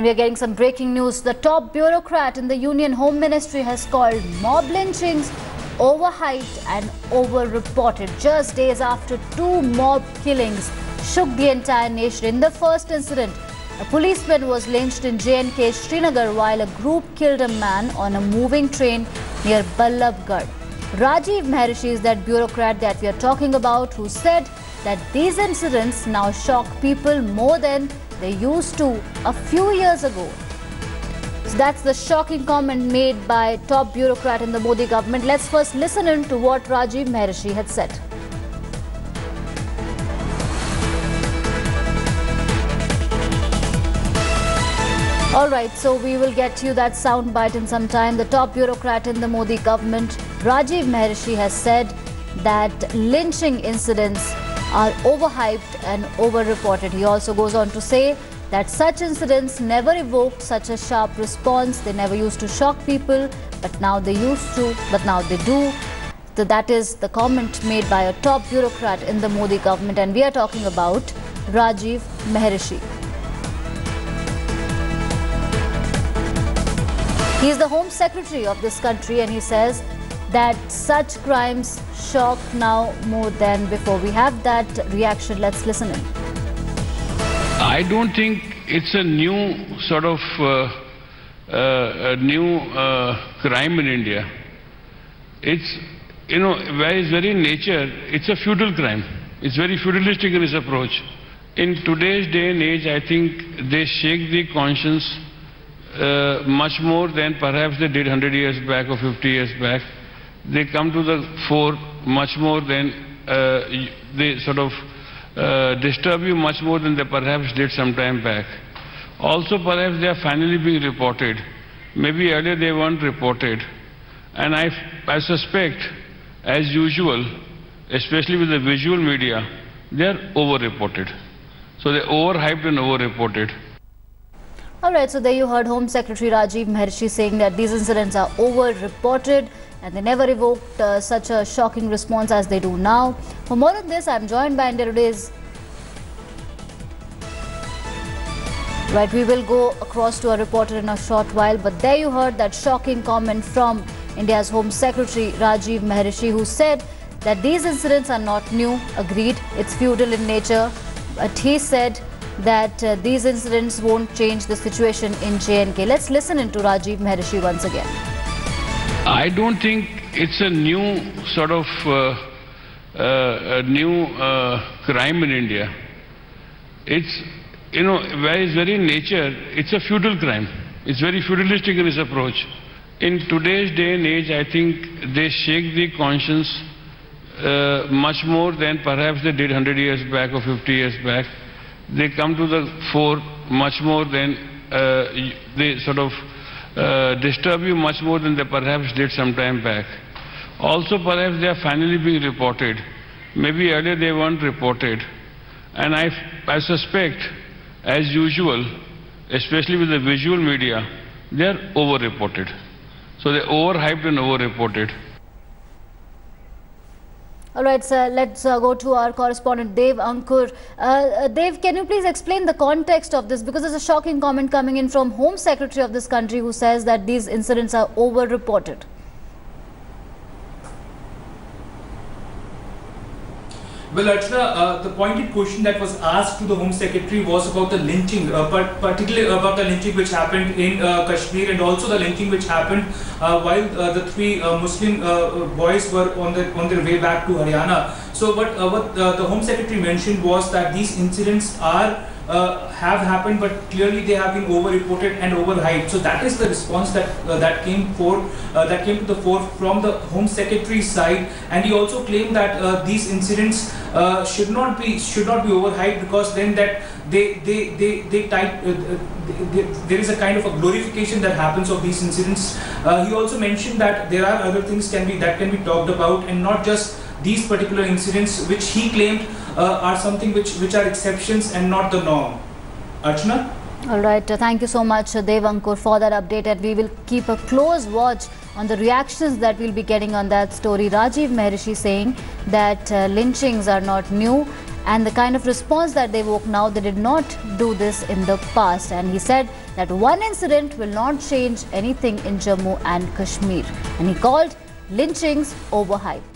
And we are getting some breaking news. The top bureaucrat in the Union Home Ministry has called mob lynchings overhyped and over-reported. Just days after two mob killings shook the entire nation. In the first incident, a policeman was lynched in J&K, Srinagar, while a group killed a man on a moving train near Ballabgarh. Rajiv Mehrishi is that bureaucrat that we are talking about, who said that these incidents now shock people more than they used to a few years ago. So that's the shocking comment made by top bureaucrat in the Modi government. Let's first listen in to what Rajiv Mehrishi had said. Alright, so we will get you that sound bite in some time. The top bureaucrat in the Modi government, Rajiv Mehrishi, has said that lynching incidents are overhyped and over-reported. He also goes on to say that such incidents never evoked such a sharp response. They never used to shock people, but now they used to, but now they do. So that is the comment made by a top bureaucrat in the Modi government, and we are talking about Rajiv Mehrishi. He is the Home Secretary of this country, and he says that such crimes shock now more than before. We have that reaction. Let's listen in. I don't think it's a new sort of crime in India. It's, by its very nature, it's a feudal crime. It's very feudalistic in its approach. In today's day and age, I think they shake the conscience much more than perhaps they did 100 years back or 50 years back. They come to the fore much more than they sort of disturb you much more than they perhaps did some time back. Also, perhaps they are finally being reported. Maybe earlier they weren't reported. And I suspect, as usual, especially with the visual media, they are over-reported. So they're overhyped and over-reported. Alright, so there you heard Home Secretary Rajiv Mehrishi saying that these incidents are over-reported and they never evoked such a shocking response as they do now. For more on this, I am joined by India Today's... Right, we will go across to a reporter in a short while, but there you heard that shocking comment from India's Home Secretary Rajiv Mehrishi, who said that these incidents are not new. Agreed, it's feudal in nature, but he said that these incidents won't change the situation in J&K. Let's listen into Rajiv Mehrishi once again. I don't think it's a new sort of crime in India. It's, by its very nature, it's a feudal crime. It's very feudalistic in its approach. In today's day and age, I think they shake the conscience much more than perhaps they did 100 years back or 50 years back. They come to the fore much more than they sort of disturb you much more than they perhaps did some time back. Also, perhaps they are finally being reported. Maybe earlier they weren't reported. And I suspect, as usual, especially with the visual media, they are over-reported. So they're overhyped and over-reported. Alright, sir, let's go to our correspondent Dev Ankur. Dev, can you please explain the context of this? Because there's a shocking comment coming in from Home Secretary of this country, who says that these incidents are over-reported. Well, Archana, the pointed question that was asked to the Home Secretary was about the lynching, particularly about the lynching which happened in Kashmir, and also the lynching which happened while the three Muslim boys were on their way back to Haryana. So what the Home Secretary mentioned was that these incidents have happened, but clearly they have been over-reported and overhyped. So that is the response that came to the fore from the Home Secretary's side, and he also claimed that these incidents should not be overhyped, because then that there is a kind of a glorification that happens of these incidents. He also mentioned that there are other things that can be talked about, and not just these particular incidents, which he claimed are something which are exceptions and not the norm. Archana? Alright, thank you so much Dev Ankur for that update, and we will keep a close watch on the reactions that we'll be getting on that story. Rajiv Mehrishi saying that lynchings are not new, and the kind of response that they evoke now, they did not do this in the past. And he said that one incident will not change anything in Jammu and Kashmir, and he called lynchings overhyped.